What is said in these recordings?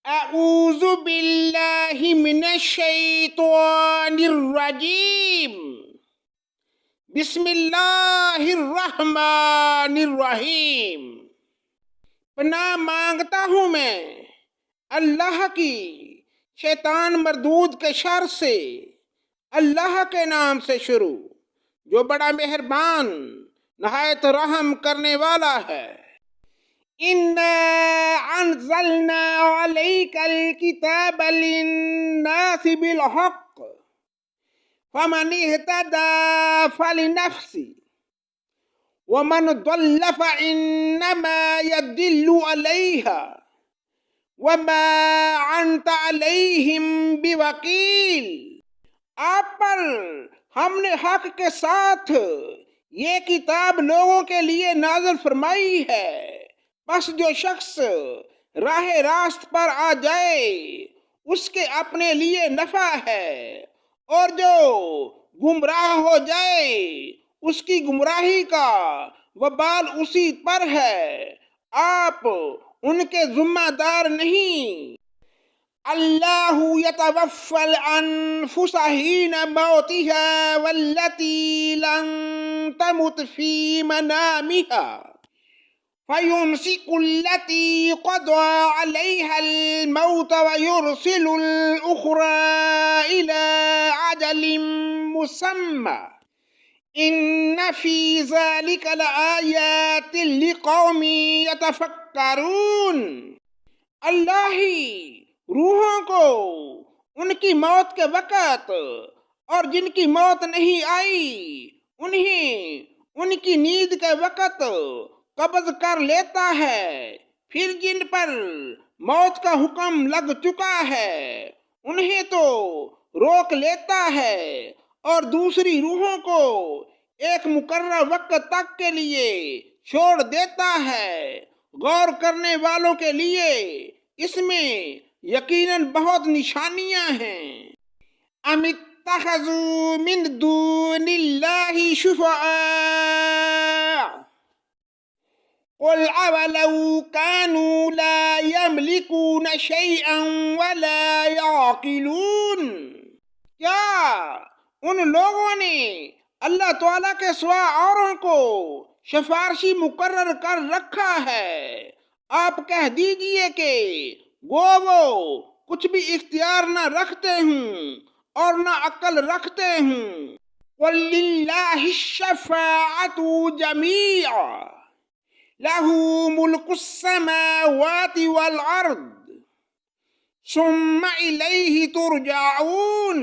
اعوذ باللہ من الشیطان الرجیم بسم اللہ الرحمن الرحیم۔ پناہ مانگتا ہوں میں اللہ کی شیطان مردود کے شر سے، اللہ کے نام سے شروع جو بڑا مہربان نہایت رحم کرنے والا ہے۔ اِنَّا أَنزَلْنَا عَلَيْكَ الْكِتَابَ لِلنَّاسِ بِالْحَقِّ فَمَنِ اهْتَدَىٰ فَلِنَفْسِهِ وَمَنْ ضَلَّ فَإِنَّمَا يَضِلُّ عَلَيْهَا وَمَا أَنْتَ عَلَيْهِمْ بِوَكِيلٍ۔ آپ پر ہم نے حق کے ساتھ یہ کتاب لوگوں کے لیے نازل فرمائی ہے، بس جو شخص راہ راست پر آ جائے اس کے اپنے لیے نفع ہے، اور جو گمراہ ہو جائے اس کی گمراہی کا وبال اسی پر ہے، آپ ان کے ذمہ دار نہیں۔ اللہ یتوفی الانفس حین موتها والتی لم تمت فی منامها فَيُمْسِكُ الَّتِي قَضَىٰ عَلَيْهَا الْمَوْتَ وَيُرْسِلُ الْأُخْرَىٰ إِلَىٰ أَجَلٍ مُّسَمًّى إِنَّ فِي ذَٰلِكَ لَآيَاتٍ لِقَوْمٍ يَتَفَكَّرُونَ۔ اللہ ہی روحوں کو ان کی موت کے وقت اور جن کی موت نہیں آئی انہیں ان کی نیند کے وقت قبض کر لیتا ہے، پھر جن پر موت کا حکم لگ چکا ہے انہیں تو روک لیتا ہے، اور دوسری روحوں کو ایک مقررہ وقت تک کے لیے چھوڑ دیتا ہے۔ غور کرنے والوں کے لیے اس میں یقیناً بہت نشانیاں ہیں۔ ام اتخذوا من دون اللہ شفعاء قل اولو كانوا لا يملكون شيئا ولا يعقلون۔ کیا ان لوگوں نے اللہ تعالیٰ کے سوا اوروں کو سفارشی مقرر کر رکھا ہے؟ آپ کہہ دیجئے کہ وہ کچھ بھی اختیار نہ رکھتے ہوں اور نہ عقل رکھتے ہوں۔ قل للہ الشفاعۃ جمیعا لہ ملک السماوات والارض ثم الیہ ترجعون۔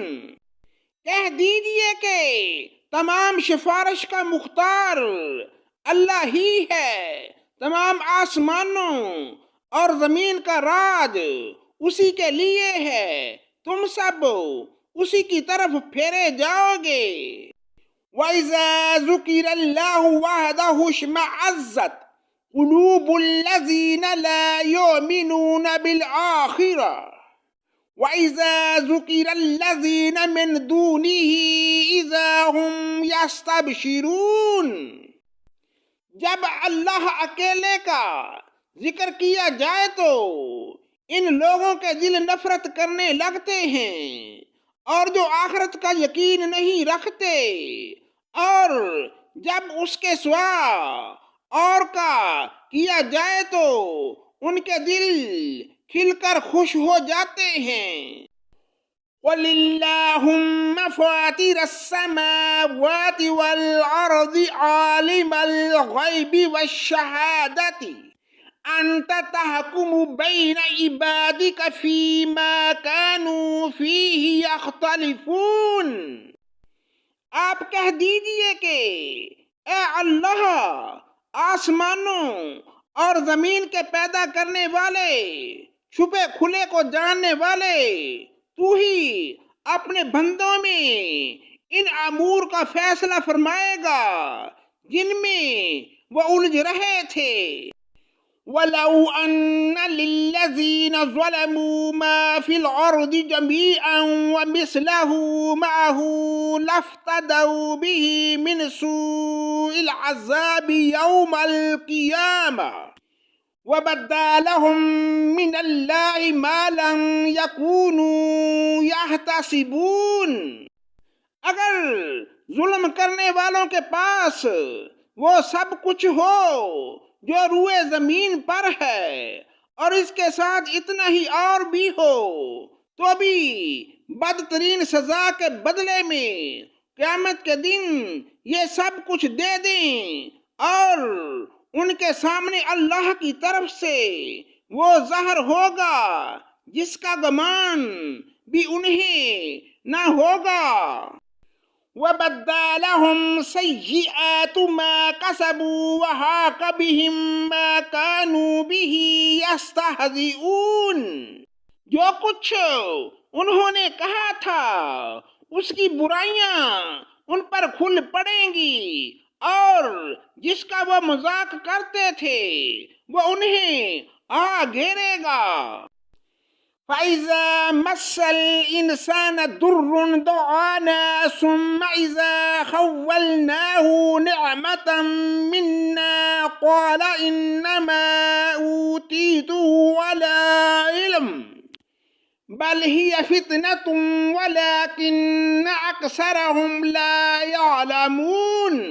کہہ دیجئے کہ تمام سفارش کا مختار اللہ ہی ہے، تمام آسمانوں اور زمین کا راج اسی کے لیے ہے، تم سب اسی کی طرف پھیرے جاؤ گے۔ وَإِذَا ذُكِرَ اللَّهُ وَحْدَهُ اشْمَأَزَّتْ قُلُوبُ الَّذِينَ لَا يُؤْمِنُونَ بِالْآخِرَةِ وَإِذَا ذُكِرَ الَّذِينَ مِن دُونِهِ إِذَا هُمْ يَسْتَبْشِرُونَ۔ جب اللہ اکیلے کا ذکر کیا جائے تو ان لوگوں کے دل نفرت کرنے لگتے ہیں، اور جو آخرت کا یقین نہیں رکھتے، اور جب اس کے سوا اور کا کیا جائے تو ان کے دل کھل کر خوش ہو جاتے ہیں۔ قُلِ اللَّهُمَّ فَاطِرَ السَّمَاوَاتِ وَالْأَرْضِ عَالِمَ الْغَيْبِ وَالشَّهَادَةِ أَنْتَ تَحْكُمُ بَيْنَ عِبَادِكَ فِيمَا كَانُوا فِيهِ يَخْتَلِفُونَ۔ آپ کہہ دیجئے کہ اے اللہ، آسمانوں اور زمین کے پیدا کرنے والے، چھپے کھلے کو جاننے والے، تو ہی اپنے بندوں میں ان امور کا فیصلہ فرمائے گا جن میں وہ الجھ رہے تھے۔ وَلَوْ أَنَّ لِلَّذِينَ ظَلَمُوا مَا فِي الْأَرْضِ جَمِيعًا وَمِثْلَهُ مَعَهُ لَافْتَدَوْا بِهِ مِنْ سُوءِ الْعَذَابِ يَوْمَ الْقِيَامَةِ وَبَدَّلَهُم مِّنَ اللَّهِ مَا لَمْ يَكُونُوا يَحْتَسِبُونَ۔ اگر ظلم کرنے والوں کے پاس وہ سب کچھ ہو جو روئے زمین پر ہے اور اس کے ساتھ اتنا ہی اور بھی ہو تو بھی بدترین سزا کے بدلے میں قیامت کے دن یہ سب کچھ دے دیں اور ان کے سامنے اللہ کی طرف سے وہ زہر ہوگا جس کا گمان بھی انہیں نہ ہوگا۔ وَبَدَّلَهُمْ سَيِّئَاتُ مَا كَسَبُوا وَحَاقَ بِهِم مَّا كَانُوا بِهِ يَسْتَهْزِئُونَ۔ جو کچھ انہوں نے کہا تھا اس کی برائیاں ان پر کھل پڑیں گی اور جس کا وہ مذاق کرتے تھے وہ انہیں آ گھیرے گا۔ فَإِذَا مَسَّ الْإِنسَانَ ضُرٌّ دَعَانَا ثُمَّ إِذَا خَوَّلْنَاهُ نِعْمَةً مِنَّا قَالَ إِنَّمَا أُوتِيتُهُ عَلَىٰ عِلْمٍ بَلْ هِيَ فِتْنَةٌ وَلَٰكِنَّ أَكْثَرَهُمْ لَا يَعْلَمُونَ۔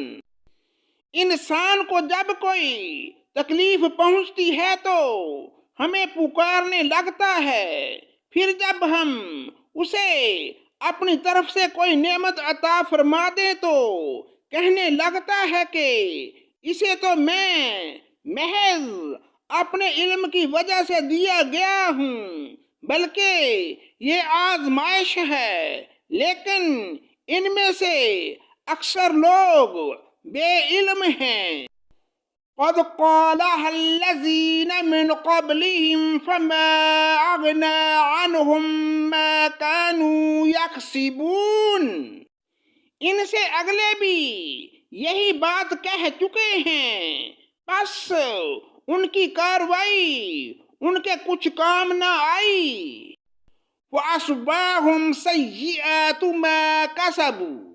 انسان کو جب کوئی تکلیف پہنچتی ہے تو ہمیں پکارنے لگتا ہے، پھر جب ہم اسے اپنی طرف سے کوئی نعمت عطا فرما دیں تو کہنے لگتا ہے کہ اسے تو میں محض اپنے علم کی وجہ سے دیا گیا ہوں، بلکہ یہ آزمائش ہے، لیکن ان میں سے اکثر لوگ بے علم ہیں۔ قَدْ قَالَهَا الَّذِينَ مِنْ قَبْلِهِمْ فَمَا أَغْنَىٰ عَنْهُمْ مَا كَانُوا يَكْسِبُونَ۔ ان سے اگلے بھی یہی بات کہہ چکے ہیں، پس ان کی کاروائی ان کے کچھ کام نہ آئی۔ وَأَصْبَاهُمْ سَيِّئَاتُ مَا كَسَبُوا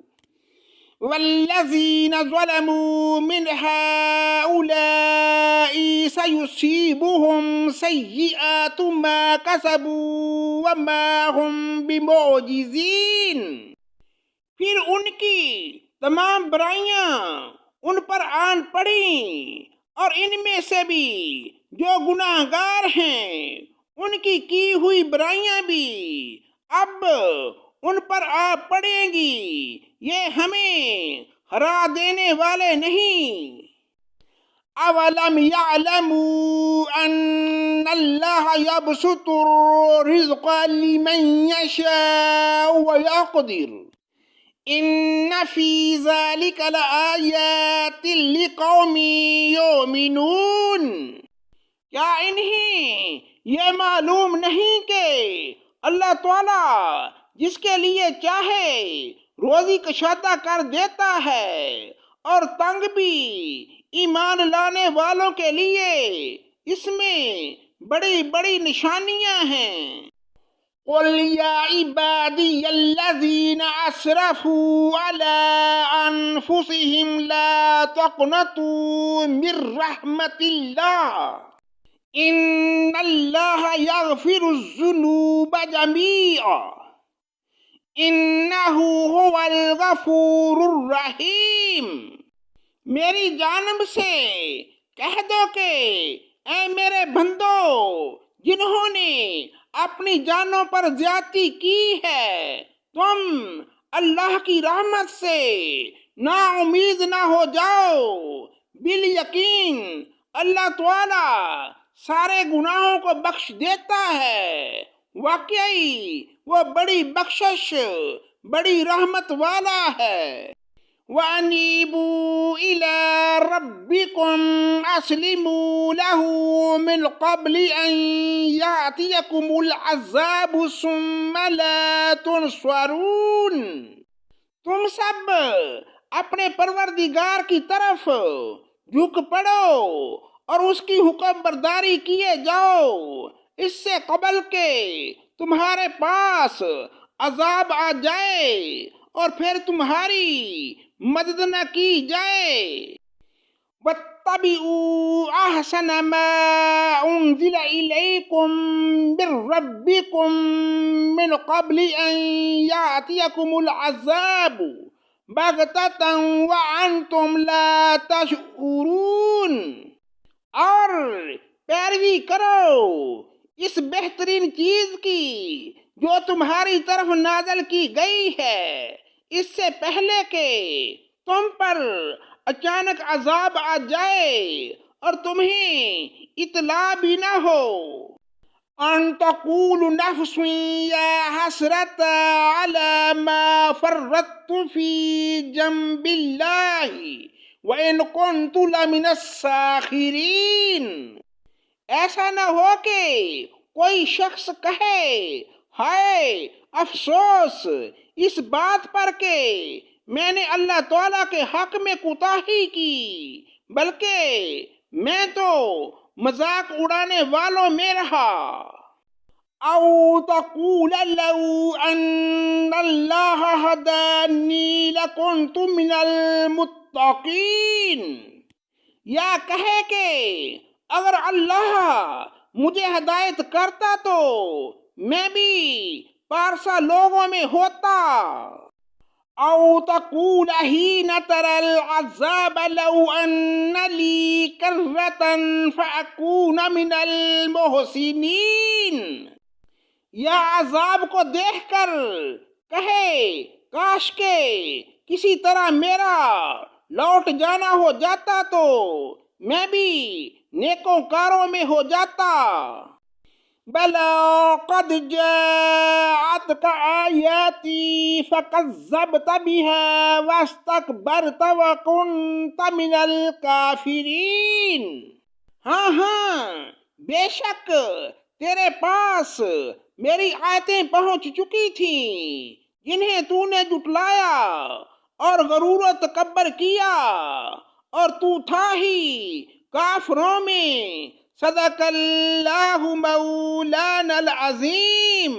وَالَّذِينَ ظَلَمُوا مِنْ هَٰؤُلَاءِ سَيُصِيبُهُمْ سَيِّئَاتُ مَا كَسَبُوا وَمَا هُمْ بِمُعْجِزِينَ۔ پھر ان کی تمام برائیاں ان پر آن پڑیں اور ان میں سے بھی جو گناہ گار ہیں ان کی ہوئی برائیاں بھی اب ان پر آ پڑیں گی، یہ ہمیں ہرا دینے والے نہیں۔ اولم يعلموا ان اللہ یبسط الرزق لمن یشاء ویقدر ان فی ذلک لآیات لقوم یؤمنون۔ کیا انہیں یہ معلوم نہیں کہ اللہ تعالیٰ جس کے لیے چاہے روزی کشادہ کر دیتا ہے اور تنگ بھی ایمان لانے والوں کے لیے اس میں بڑی بڑی نشانیاں ہیں۔ قُلْ يَا عِبَادِيَ الَّذِينَ أَسْرَفُوا عَلَىٰ أَنفُسِهِمْ لَا تَقْنَطُوا مِن رَّحْمَةِ اللَّهِ إِنَّ اللَّهَ يَغْفِرُ الذُّنُوبَ جَمِيعًا إِنَّهُ هُوَ الْغَفُورُ الرَّحِيمُ۔ میری جانب سے کہہ دو کہ اے میرے بندو، جنہوں نے اپنی جانوں پر زیادتی کی ہے، تم اللہ کی رحمت سے نا امید نہ ہو جاؤ، بالیقین اللہ تعالی سارے گناہوں کو بخش دیتا ہے، واقعی وہ بڑی بخشش بڑی رحمت والا ہے۔ وَأَنِيبُوا إِلَىٰ رَبِّكُمْ أَسْلِمُوا لَهُ مِنْ قَبْلِ أَنْ يَأْتِيَكُمُ الْعَذَابُ ثُمَّ لَا تُنصَرُونَ۔ تم سب اپنے پروردگار کی طرف جھک پڑو اور اس کی حکم برداری کیے جاؤ، اس سے قبل کہ تمہارے پاس عذاب آ جائے اور پھر تمہاری مدد نہ کی جائے۔ واتبعوا أحسن ما أنزل إليكم من ربكم من قبل أن يأتيكم العذاب بغتة وأنتم لا تشعرون۔ اور پیروی کرو اس بہترین چیز کی جو تمہاری طرف نازل کی گئی ہے اس سے پہلے کہ تم پر اچانک عذاب آ جائے اور تمہیں اطلاع بھی نہ ہو۔ ان تقول نفس یا حسرت علی ما فرطت فی جنب اللہ وَإِن كُنتُ لَمِنَ السَّاخِرِينَ۔ ایسا نہ ہو کہ کوئی شخص کہے ہائے افسوس اس بات پر کہ میں نے اللہ تعالیٰ کے حق میں کوتاہی کی، بلکہ میں تو مذاق اڑانے والوں میں رہا۔ او تقول لو ان اللہ ہدانی لکنت من المتقین، یا کہے کہ اگر اللہ مجھے ہدایت کرتا تو میں بھی پارسا لوگوں میں ہوتا۔ او تقول حین تری العذاب لو ان لی کرۃ فاکون من المحسنین، یا عذاب کو دیکھ کر کہے کاش کے کسی طرح میرا لوٹ جانا ہو جاتا تو میں بھی نیکوکاروں میں ہو جاتا۔ بلا قد جاءتک آیاتی فکذبت بها واستکبرت وکنت من الکافرین۔ ہاں بے شک تیرے پاس میری آیتیں پہنچ چکی تھیں جنہیں تو نے جھٹلایا اور غرور و تکبر کیا، اور تو تھا ہی کافروں میں۔ صدق اللہ مولانا العظیم۔